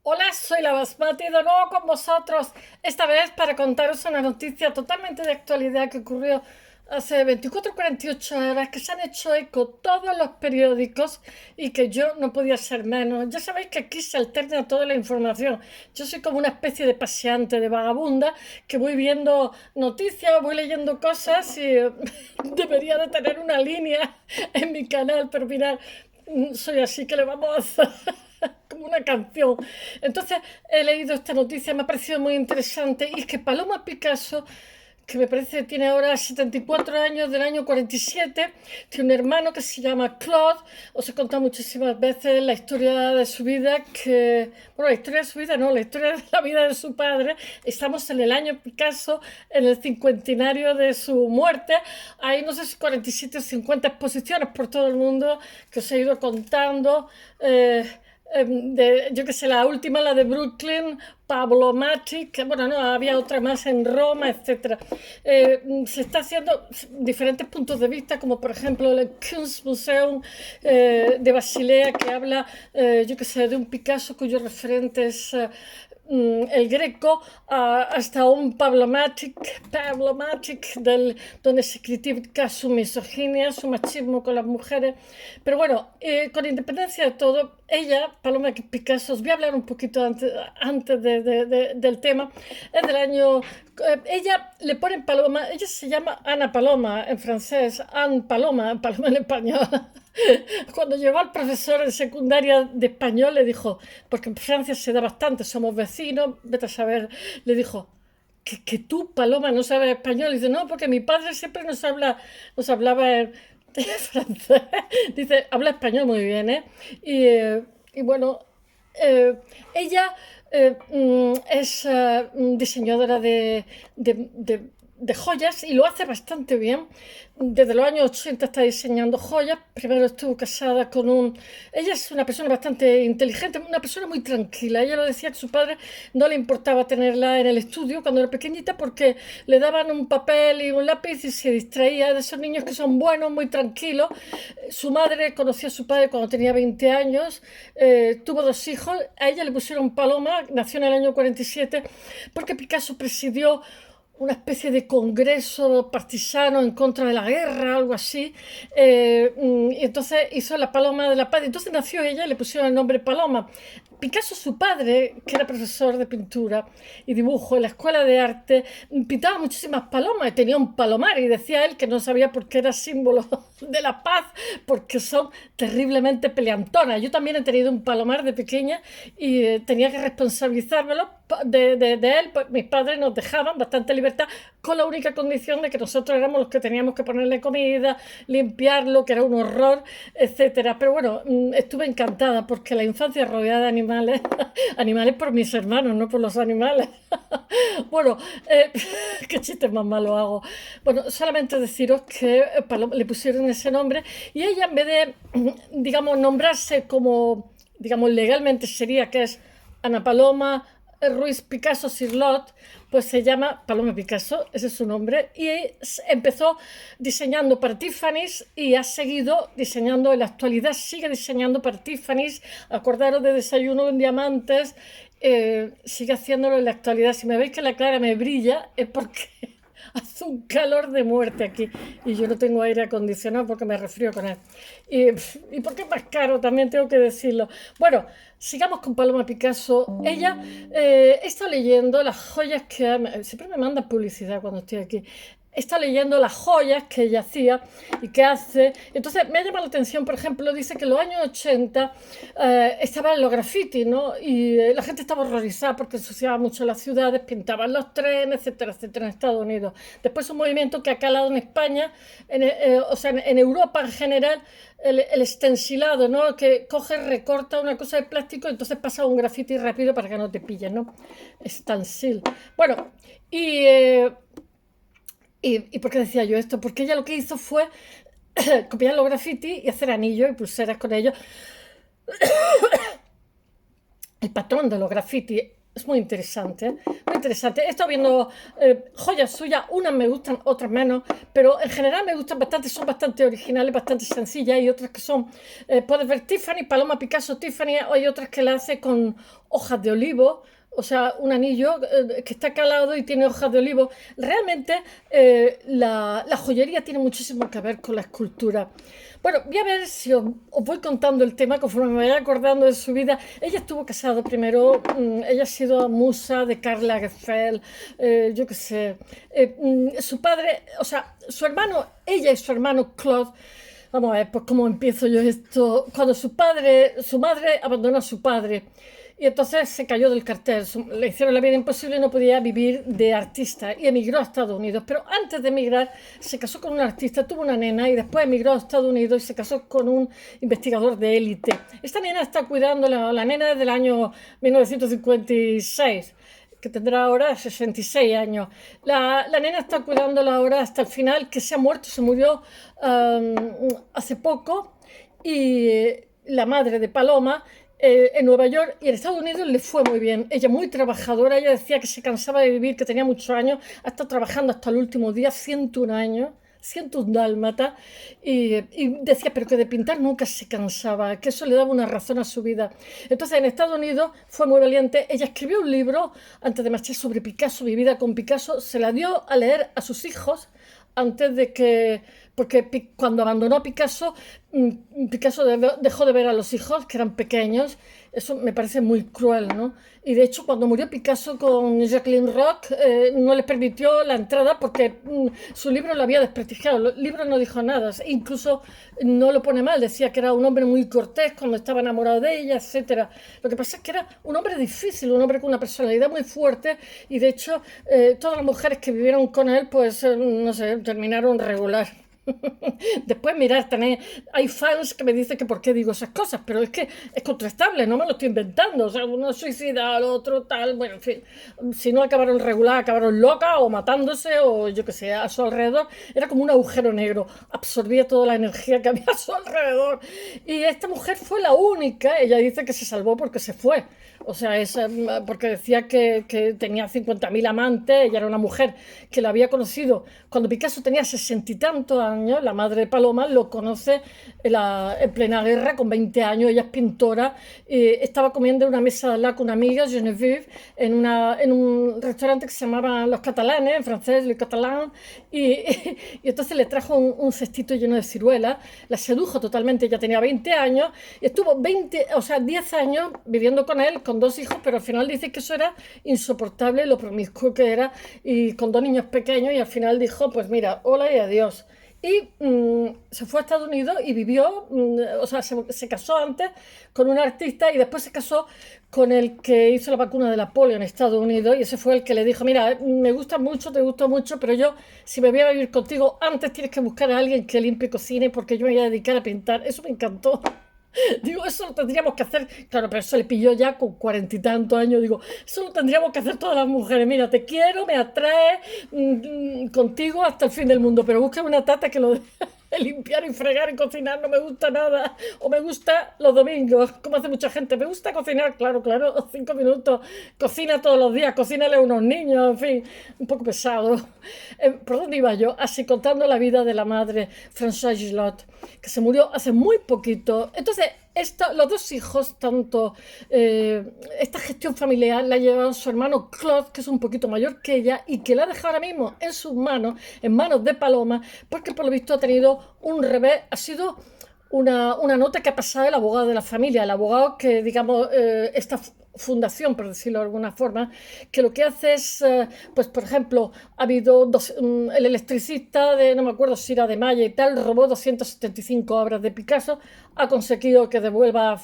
Hola, soy la Basmati de nuevo con vosotros, esta vez para contaros una noticia totalmente de actualidad que ocurrió hace 24 o 48 horas, que se han hecho eco todos los periódicos y que yo no podía ser menos. Ya sabéis que aquí se alterna toda la información. Yo soy como una especie de paseante, de vagabunda, que voy viendo noticias, voy leyendo cosas y debería de tener una línea en mi canal, pero mirad, soy así que le vamos a hacer como una canción. Entonces he leído esta noticia, me ha parecido muy interesante y es que Paloma Picasso, que me parece que tiene ahora 74 años, del año 47, tiene un hermano que se llama Claude. Os he contado muchísimas veces la historia de su vida, bueno, la historia de su vida no, la historia de la vida de su padre. Estamos en el año Picasso, en el cincuentenario de su muerte. Hay no sé si 47 o 50 exposiciones por todo el mundo que os he ido contando. Yo que sé, la última, la de Brooklyn, Pablo Matic, bueno, no, había otra más en Roma, etcétera. Se está haciendo diferentes puntos de vista, como por ejemplo el Kunstmuseum de Basilea, que habla, yo que sé, de un Picasso cuyo referente es el Greco, hasta un Pablo Matic donde se critica su misoginia, su machismo con las mujeres. Pero bueno, con independencia de todo, ella, Paloma Picasso, os voy a hablar un poquito antes del tema, es del año... ella le ponen Paloma, ella se llama Ana Paloma en francés, Anne Paloma, Paloma en español. Cuando llegó al profesor en secundaria de español le dijo, porque en Francia se da bastante, somos vecinos, vete a saber, le dijo, que tú, Paloma, no sabes español. Y dice, no, porque mi padre siempre nos hablaba en francés. Dice, habla español muy bien, ¿eh? Y bueno, eh, ella es diseñadora de joyas y lo hace bastante bien. Desde los años 80 está diseñando joyas. Primero estuvo casada con un... Ella es una persona bastante inteligente, una persona muy tranquila. Ella lo decía que su padre no le importaba tenerla en el estudio cuando era pequeñita porque le daban un papel y un lápiz y se distraía, de esos niños que son buenos, muy tranquilos. Su madre conoció a su padre cuando tenía 20 años, tuvo dos hijos. A ella le pusieron Paloma, nació en el año 47 porque Picasso presidió una especie de congreso partisano en contra de la guerra, algo así. Y entonces hizo la Paloma de la Paz. Entonces nació ella y le pusieron el nombre Paloma. Picasso, su padre, que era profesor de pintura y dibujo en la escuela de arte, pintaba muchísimas palomas y tenía un palomar y decía él que no sabía por qué era símbolo de la paz, porque son terriblemente peleantonas. Yo también he tenido un palomar de pequeña y tenía que responsabilizármelo de él, pues mis padres nos dejaban bastante libertad, con la única condición de que nosotros éramos los que teníamos que ponerle comida, limpiarlo, que era un horror, etcétera. Pero bueno, estuve encantada porque la infancia rodeada de animales, animales por mis hermanos, no por los animales. Bueno, qué chiste más malo hago. Bueno, solamente deciros que le pusieron ese nombre y ella, en vez de, digamos, nombrarse como, digamos, legalmente sería que es Ana Paloma Ruiz Picasso Sirlot, pues se llama Paloma Picasso, ese es su nombre, y empezó diseñando para Tiffany's y ha seguido diseñando, en la actualidad sigue diseñando para Tiffany's. Acordaros de Desayuno en Diamantes, sigue haciéndolo en la actualidad. Si me veis que la cara me brilla es porque hace un calor de muerte aquí y yo no tengo aire acondicionado porque me resfrío con él. Y porque es más caro, también tengo que decirlo. Bueno, sigamos con Paloma Picasso. Ella está leyendo las joyas que... Siempre me manda publicidad cuando estoy aquí. Está leyendo las joyas que ella hacía y que hace. Entonces me ha llamado la atención, por ejemplo, dice que en los años 80 estaban los grafitis, ¿no? Y la gente estaba horrorizada porque ensuciaba mucho las ciudades, pintaban los trenes, etcétera, etcétera, en Estados Unidos. Después un movimiento que ha calado en España, o sea, en Europa en general, el stencilado, ¿no? Que coge, recorta una cosa de plástico y entonces pasa un grafiti rápido para que no te pillen, ¿no? Stencil. Bueno, y... ¿Y por qué decía yo esto? Porque ella lo que hizo fue copiar los grafitis y hacer anillos y pulseras con ellos. El patrón de los grafitis Es muy interesante, ¿eh? Muy interesante. He estado viendo joyas suyas, unas me gustan, otras menos, pero en general me gustan bastante, son bastante originales, bastante sencillas, y otras que son, puedes ver Tiffany, Paloma Picasso, Tiffany, o hay otras que la hace con hojas de olivo, o sea, un anillo que está calado y tiene hojas de olivo. Realmente la joyería tiene muchísimo que ver con la escultura. Bueno, voy a ver si os voy contando el tema conforme me vaya acordando de su vida. Ella estuvo casada primero, ella ha sido musa de Karl Lagerfeld, yo qué sé. Su padre, o sea, su hermano, ella y su hermano Claude. Vamos a ver, pues cómo empiezo yo esto. Cuando su madre abandonó a su padre y entonces se cayó del cartel, le hicieron la vida imposible y no podía vivir de artista y emigró a Estados Unidos. Pero antes de emigrar se casó con un artista, tuvo una nena y después emigró a Estados Unidos y se casó con un investigador de élite. Esta nena está cuidando, la nena es del año 1956, que tendrá ahora 66 años. La nena está cuidándola ahora hasta el final, que se ha muerto, se murió hace poco, y la madre de Paloma en Nueva York y en Estados Unidos le fue muy bien. Ella muy trabajadora, ella decía que se cansaba de vivir, que tenía muchos años, ha estado trabajando hasta el último día, 101 años. 101 dálmata, y decía, pero que de pintar nunca se cansaba, que eso le daba una razón a su vida. Entonces en Estados Unidos fue muy valiente, ella escribió un libro antes de marchar sobre Picasso, mi vida con Picasso, se la dio a leer a sus hijos antes de que, porque cuando abandonó a Picasso, Picasso dejó de ver a los hijos, que eran pequeños. Eso me parece muy cruel, ¿no? Y de hecho, cuando murió Picasso con Jacqueline Roch, no les permitió la entrada porque su libro lo había desprestigiado. El libro no dijo nada, incluso no lo pone mal, decía que era un hombre muy cortés cuando estaba enamorado de ella, etcétera. Lo que pasa es que era un hombre difícil, un hombre con una personalidad muy fuerte, y de hecho, todas las mujeres que vivieron con él, pues, no sé, terminaron regular. Después, mirar, hay fans que me dicen que por qué digo esas cosas, pero es que es contrastable, no me lo estoy inventando. O sea, uno suicida al otro, tal, bueno, en fin. Si no acabaron regular, acabaron locas o matándose o yo que sé, a su alrededor. Era como un agujero negro, absorbía toda la energía que había a su alrededor. Y esta mujer fue la única, ella dice que se salvó porque se fue. O sea, porque decía que tenía 50.000 amantes, ella era una mujer que la había conocido cuando Picasso tenía 60 y tantos años, la madre de Paloma lo conoce en plena guerra, con 20 años, ella es pintora, estaba comiendo en una mesa de al lado con una amiga, Geneviève, en un restaurante que se llamaba Los Catalanes, en francés, Le Catalan, y entonces le trajo un cestito lleno de ciruelas, la sedujo totalmente, ella tenía 20 años, y estuvo 10 años viviendo con él, con 2 hijos, pero al final dice que eso era insoportable, lo promiscuo que era, y con 2 niños pequeños, y al final dijo, pues mira, hola y adiós. Y se fue a Estados Unidos y vivió, o sea, se casó antes con un artista y después se casó con el que hizo la vacuna de la polio en Estados Unidos, y ese fue el que le dijo, mira, me gusta mucho, te gusta mucho, pero yo, si me voy a vivir contigo, antes tienes que buscar a alguien que limpie y cocine porque yo me voy a dedicar a pintar. Eso me encantó. Digo, eso lo tendríamos que hacer. Claro, pero eso le pilló ya con 40 y tantos años. Digo, eso lo tendríamos que hacer todas las mujeres. Mira, te quiero, me atrae contigo hasta el fin del mundo, pero busca una tata que lo de limpiar y fregar y cocinar no me gusta nada. O me gusta los domingos, como hace mucha gente. Me gusta cocinar, claro, claro, 5 minutos. Cocina todos los días, cocínale a unos niños, en fin, un poco pesado. ¿Por dónde iba yo? Así contando la vida de la madre, Françoise Gislot, que se murió hace muy poquito. Entonces, los 2 hijos, tanto esta gestión familiar la ha llevado su hermano Claude, que es un poquito mayor que ella y que la ha dejado ahora mismo en sus manos, en manos de Paloma, porque por lo visto ha tenido un revés, ha sido una nota que ha pasado el abogado de la familia, el abogado que, digamos, esta fundación, por decirlo de alguna forma, que lo que hace es, pues por ejemplo, ha habido el electricista de, no me acuerdo si era de Maya y tal, robó 275 obras de Picasso, ha conseguido que devuelva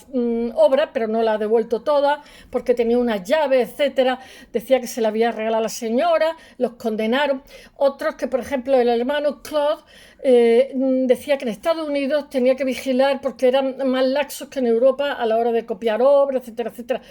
obra, pero no la ha devuelto toda, porque tenía una llave, etcétera, decía que se la había regalado a la señora, los condenaron. Otros que, por ejemplo, el hermano Claude decía que en Estados Unidos tenía que vigilar porque eran más laxos que en Europa a la hora de copiar obras, etcétera, etcétera.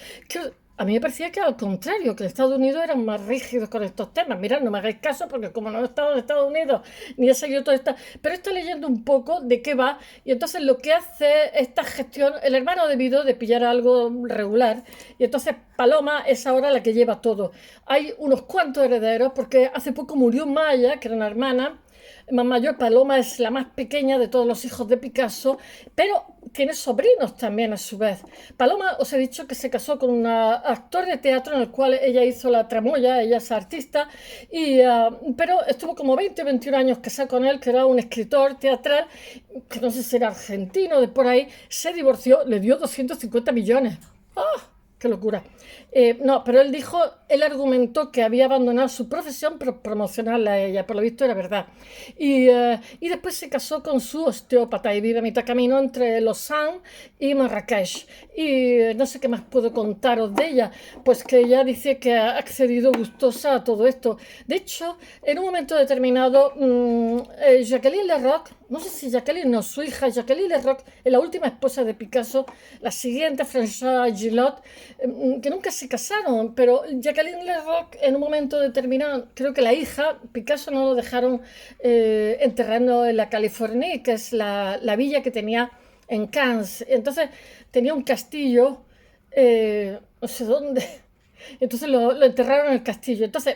a mí me parecía que al contrario, que Estados Unidos eran más rígidos con estos temas. Mirad, no me hagáis caso porque como no he estado en Estados Unidos ni he seguido todo esto, pero estoy leyendo un poco de qué va y entonces lo que hace esta gestión, el hermano ha debido de pillar algo regular y entonces Paloma es ahora la que lleva todo. Hay unos cuantos herederos porque hace poco murió Maya, que era una hermana más mayor. Paloma es la más pequeña de todos los hijos de Picasso, pero tiene sobrinos también a su vez. Paloma, os he dicho que se casó con un actor de teatro en el cual ella hizo la tramoya, ella es artista, pero estuvo como 20 o 21 años casada con él, que era un escritor teatral, que no sé si era argentino, de por ahí, se divorció, le dio 250 millones. ¡Ah! ¡Qué locura! No, pero él argumentó que había abandonado su profesión por promocionarla a ella, por lo visto era verdad. Y después se casó con su osteópata y vive a mitad camino entre Lausanne y Marrakech. Y no sé qué más puedo contaros de ella, pues que ella dice que ha accedido gustosa a todo esto. De hecho, en un momento determinado, Jacqueline Leroc, no sé si Jacqueline no, su hija Jacqueline Leroc, la última esposa de Picasso, la siguiente, François Gillot, que nunca se casaron, pero Jacqueline Leroc en un momento determinado, creo que la hija, Picasso no lo dejaron enterrarlo en la Californie, que es la villa que tenía en Cannes. Entonces tenía un castillo, no sé dónde, entonces lo enterraron en el castillo. Entonces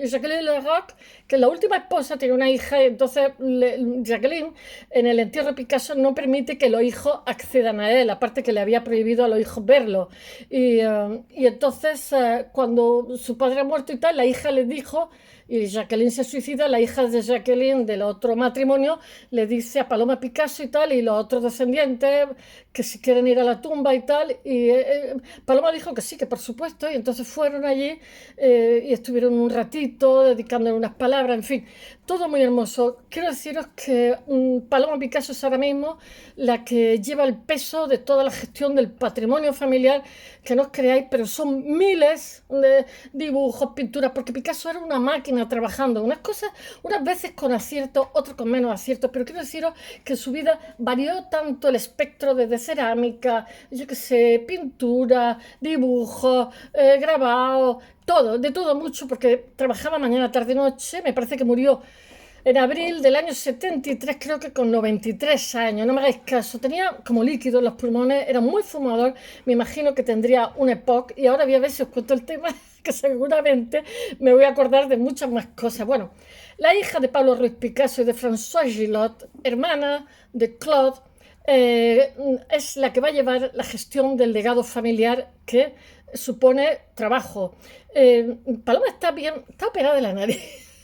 Jacqueline Leroc, que la última esposa tiene una hija, y entonces Jacqueline en el entierro de Picasso no permite que los hijos accedan a él, aparte que le había prohibido a los hijos verlo. Y entonces cuando su padre ha muerto y tal, la hija le dijo, y Jacqueline se suicida, la hija de Jacqueline del otro matrimonio le dice a Paloma Picasso y tal, y los otros descendientes que si quieren ir a la tumba y tal, y Paloma dijo que sí, que por supuesto, y entonces fueron allí y estuvieron un ratito dedicándole unas palabras, en fin, todo muy hermoso. Quiero deciros que Paloma Picasso es ahora mismo la que lleva el peso de toda la gestión del patrimonio familiar, que no os creáis, pero son miles de dibujos, pinturas, porque Picasso era una máquina trabajando, unas cosas, unas veces con acierto, otras con menos acierto, pero quiero deciros que en su vida varió tanto el espectro desde cerámica, yo qué sé, pintura, dibujos, grabado, todo, de todo mucho, porque trabajaba mañana, tarde, noche. Me parece que murió en abril del año 73, creo que con 93 años, no me hagáis caso. Tenía como líquido en los pulmones, era muy fumador, me imagino que tendría un EPOC. Y ahora voy a ver si os cuento el tema, que seguramente me voy a acordar de muchas más cosas. Bueno, la hija de Pablo Ruiz Picasso y de François Gillot, hermana de Claude, es la que va a llevar la gestión del legado familiar que supone trabajo. Paloma está bien, está operada de la nariz.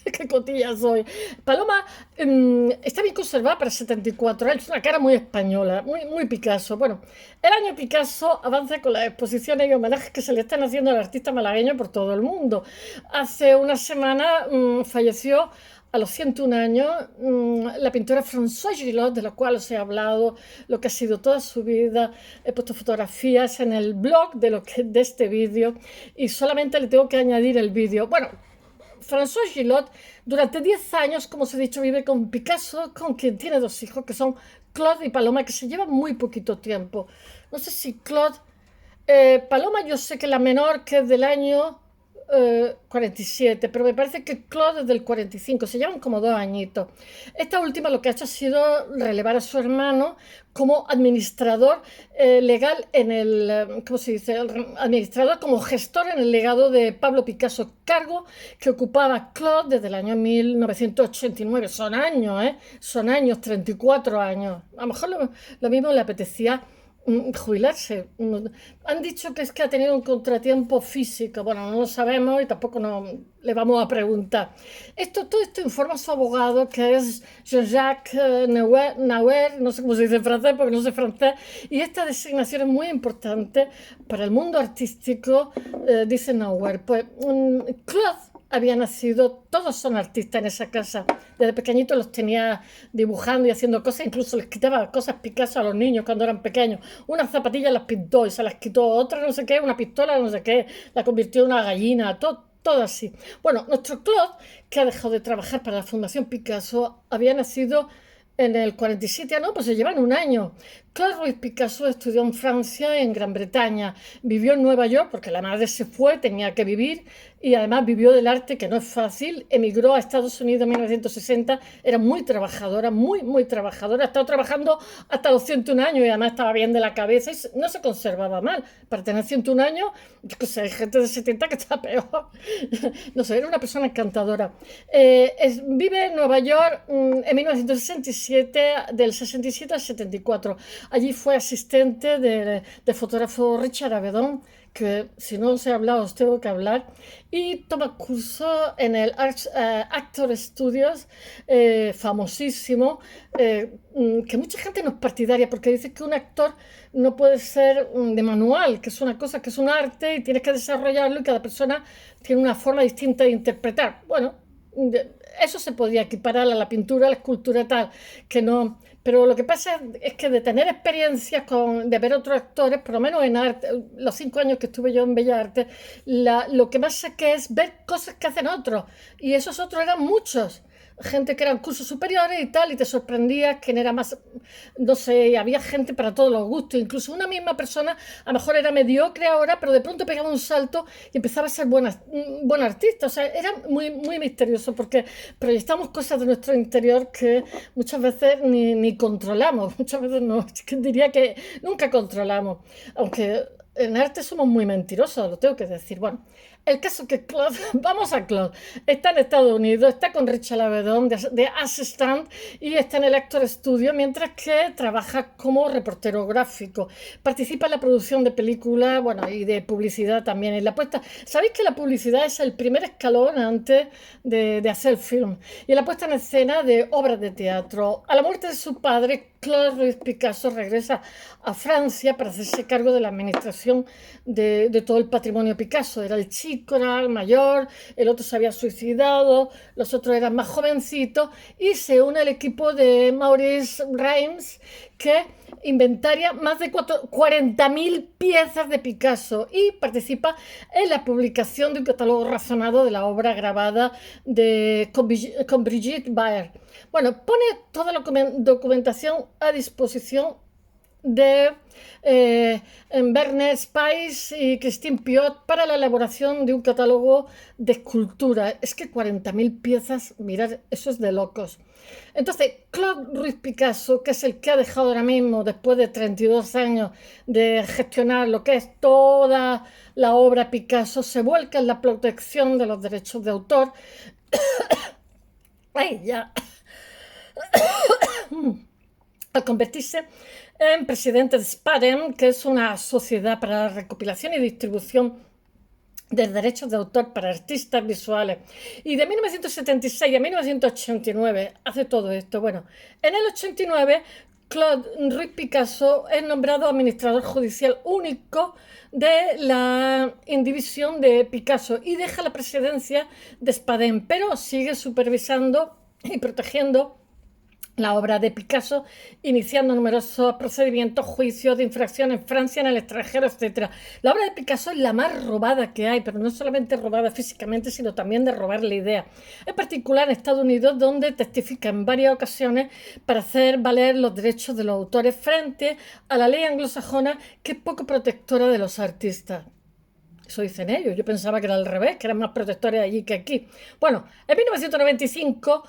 Qué cotilla soy. Paloma está bien conservada para 74 años, una cara muy española, muy Picasso. Bueno, el año Picasso avanza con las exposiciones y homenajes que se le están haciendo al artista malagueño por todo el mundo. Hace una semana falleció a los 101 años la pintora Françoise Gillot, de la cual os he hablado, lo que ha sido toda su vida. He puesto fotografías en el blog de este vídeo y solamente le tengo que añadir el vídeo. Bueno, François Gillot durante 10 años, como os he dicho, vive con Picasso, con quien tiene dos hijos, que son Claude y Paloma, que se llevan muy poquito tiempo. No sé si Claude... Paloma yo sé que la menor, que es del año 47, pero me parece que Claude es del 45, se llevan como 2 añitos. Esta última lo que ha hecho ha sido relevar a su hermano como administrador legal en el, ¿cómo se dice? Administrador como gestor en el legado de Pablo Picasso, cargo que ocupaba Claude desde el año 1989. Son años, ¿eh? Son años, 34 años. A lo mejor lo mismo le apetecía jubilarse. Han dicho que es que ha tenido un contratiempo físico. Bueno, no lo sabemos y tampoco le vamos a preguntar. Todo esto informa su abogado, que es Jean-Jacques Nauer, no sé cómo se dice en francés porque no sé francés, y esta designación es muy importante para el mundo artístico, dice Nauer. Pues Claude había nacido, todos son artistas en esa casa. Desde pequeñitos los tenía dibujando y haciendo cosas, incluso les quitaba cosas Picasso a los niños cuando eran pequeños. Unas zapatillas las pintó y se las quitó, otra no sé qué, una pistola no sé qué, la convirtió en una gallina, todo así. Bueno, nuestro Claude, que ha dejado de trabajar para la Fundación Picasso, había nacido en el 47, no, pues se llevan un año. Claude Ruiz Picasso estudió en Francia y en Gran Bretaña. Vivió en Nueva York porque la madre se fue, tenía que vivir y además vivió del arte, que no es fácil. Emigró a Estados Unidos en 1960. Era muy trabajadora, muy trabajadora. Ha estado trabajando hasta los 101 años y además estaba bien de la cabeza y no se conservaba mal. Para tener 101 años, yo qué sé, hay gente de 70 que está peor. No sé, era una persona encantadora. Vive en Nueva York en 1967, del 67 al 74. Allí fue asistente del fotógrafo Richard Avedon, que si no os he hablado os tengo que hablar, y toma curso en el Actor Studios, famosísimo, que mucha gente no es partidaria porque dice que un actor no puede ser de manual, que es una cosa, que es un arte y tienes que desarrollarlo y cada persona tiene una forma distinta de interpretar. Bueno, eso se podría equiparar a la pintura, a la escultura tal, que no. Pero lo que pasa es que de tener experiencias de ver otros actores, por lo menos en arte, los 5 años que estuve yo en Bellas Artes, lo que más saqué es ver cosas que hacen otros. Y esos otros eran muchos. Gente que eran cursos superiores y tal, y te sorprendía quién era más, no sé, había gente para todos los gustos, incluso una misma persona a lo mejor era mediocre ahora, pero de pronto pegaba un salto y empezaba a ser buen artista, o sea, era muy misterioso porque proyectamos cosas de nuestro interior que muchas veces ni controlamos, muchas veces no, diría que nunca controlamos, aunque en arte somos muy mentirosos, lo tengo que decir. Bueno, el caso que Claude, vamos a Claude, está en Estados Unidos, está con Richard Avedon de Assistant y está en el Actor Studio, mientras que trabaja como reportero gráfico. Participa en la producción de películas, bueno, y de publicidad también en la puesta. ¿Sabéis que la publicidad es el primer escalón antes de hacer el film? Y la puesta en escena de obras de teatro. A la muerte de su padre, Claude Ruiz Picasso regresa a Francia para hacerse cargo de la administración de todo el patrimonio Picasso. Era el chico, era el mayor, el otro se había suicidado, los otros eran más jovencitos y se une al equipo de Maurice Reims, que inventaria más de 40.000 piezas de Picasso y participa en la publicación de un catálogo razonado de la obra grabada con Brigitte Bardot. Bueno, pone toda la documentación a disposición de Bernard Spies y Christine Piot para la elaboración de un catálogo de escultura. Es que 40.000 piezas, mirad, eso es de locos. Entonces, Claude Ruiz Picasso, que es el que ha dejado ahora mismo, después de 32 años de gestionar lo que es toda la obra Picasso, se vuelca en la protección de los derechos de autor. ¡Ay, ya! Al convertirse en presidente de SPADEM, que es una sociedad para la recopilación y distribución de derechos de autor para artistas visuales. Y de 1976 a 1989 hace todo esto. Bueno, en el 89 Claude Ruiz Picasso es nombrado administrador judicial único de la indivisión de Picasso y deja la presidencia de SPADEM, pero sigue supervisando y protegiendo la obra de Picasso, iniciando numerosos procedimientos, juicios de infracción en Francia, en el extranjero, etc. La obra de Picasso es la más robada que hay, pero no solamente robada físicamente, sino también de robar la idea. En particular en Estados Unidos, donde testifica en varias ocasiones para hacer valer los derechos de los autores frente a la ley anglosajona, que es poco protectora de los artistas. Eso dicen ellos. Yo pensaba que era al revés, que eran más protectores allí que aquí. Bueno, en 1995...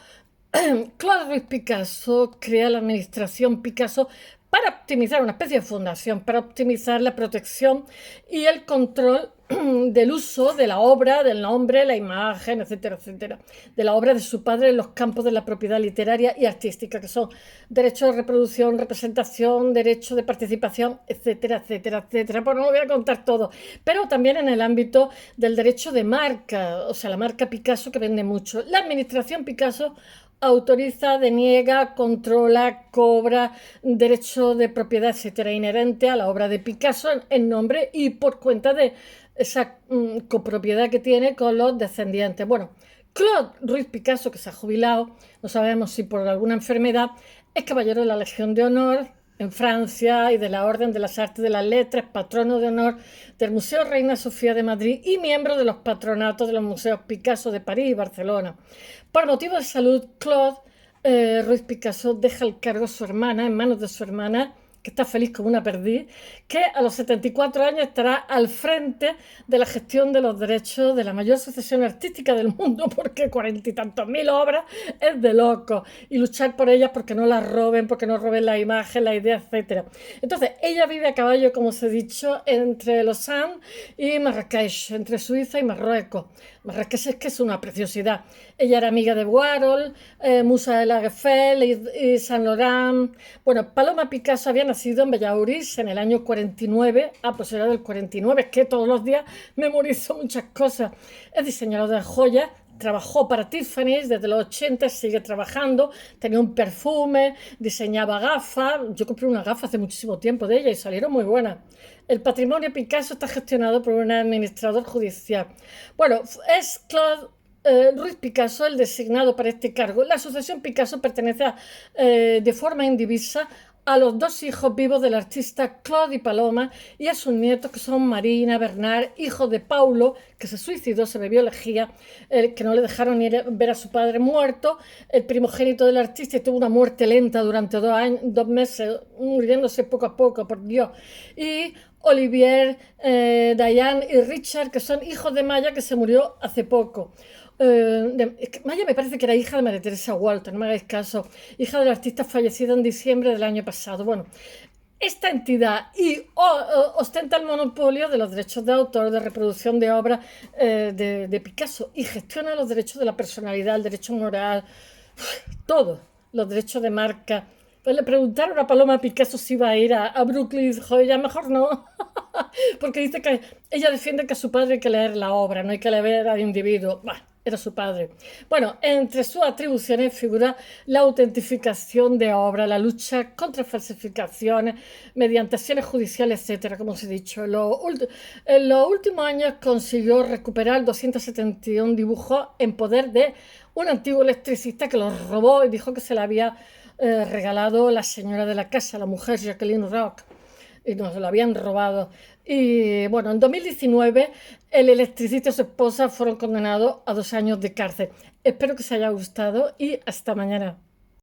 Claude Ruiz Picasso crea la administración Picasso para optimizar una especie de fundación, para optimizar la protección y el control del uso de la obra, del nombre, la imagen, etcétera, etcétera, de la obra de su padre en los campos de la propiedad literaria y artística, que son derechos de reproducción, representación, derecho de participación, etcétera, etcétera, etcétera. Pues no lo voy a contar todo, pero también en el ámbito del derecho de marca, o sea, la marca Picasso, que vende mucho. La administración Picasso autoriza, deniega, controla, cobra derecho de propiedad, etcétera, inherente a la obra de Picasso en nombre y por cuenta de esa copropiedad que tiene con los descendientes. Bueno, Claude Ruiz Picasso, que se ha jubilado, no sabemos si por alguna enfermedad, es caballero de la Legión de Honor en Francia y de la Orden de las Artes de las Letras, patrono de honor del Museo Reina Sofía de Madrid y miembro de los patronatos de los museos Picasso de París y Barcelona. Por motivo de salud, Claude Ruiz Picasso deja el cargo a su hermana, en manos de su hermana, que está feliz como una perdiz, que a los 74 años estará al frente de la gestión de los derechos de la mayor sucesión artística del mundo, porque 40 y tantos mil obras es de loco, y luchar por ellas porque no las roben, porque no roben la imagen, la idea, etc. Entonces, ella vive a caballo, como os he dicho, entre Lausanne y Marrakech, entre Suiza y Marruecos. Marrakech es que es una preciosidad. Ella era amiga de Warhol, musa de la Eiffel y Saint Laurent. Bueno, Paloma Picasso había nacido en Bellaurís en el año 49. Pues era del 49, es que todos los días memorizo muchas cosas. Es diseñadora de joyas, trabajó para Tiffany's desde los 80, sigue trabajando, tenía un perfume, diseñaba gafas. Yo compré una gafa hace muchísimo tiempo de ella y salieron muy buenas. El patrimonio Picasso está gestionado por un administrador judicial. Bueno, es Claude Ruiz Picasso el designado para este cargo. La Asociación Picasso pertenece de forma indivisa a los dos hijos vivos del artista Claude y Paloma y a sus nietos, que son Marina, Bernard, hijos de Paulo, que se suicidó, se bebió lejía, que no le dejaron ni ver a su padre muerto, el primogénito del artista, y tuvo una muerte lenta durante 2 meses, muriéndose poco a poco, por Dios. Y Olivier, Diane y Richard, que son hijos de Maya, que se murió hace poco. Maya me parece que era hija de María Teresa Walter, no me hagáis caso, hija del artista fallecido en diciembre del año pasado. Bueno, esta entidad ostenta el monopolio de los derechos de autor, de reproducción de obras de Picasso, y gestiona los derechos de la personalidad, el derecho moral, todos los derechos de marca. Pues le preguntaron a Paloma Picasso si iba a ir a Brooklyn y dijo, ella mejor no, porque dice que ella defiende que a su padre hay que leer la obra, no hay que leer al individuo. Bah, era su padre. Bueno, entre sus atribuciones figura la autentificación de obra, la lucha contra falsificaciones mediante acciones judiciales, etcétera, como os he dicho. En los últimos años consiguió recuperar 271 dibujos en poder de un antiguo electricista que los robó y dijo que se le había regalado la señora de la casa, la mujer Jacqueline Rock, y nos lo habían robado. Y bueno, en 2019 el electricista y su esposa fueron condenados a 2 años de cárcel. Espero que os haya gustado y hasta mañana.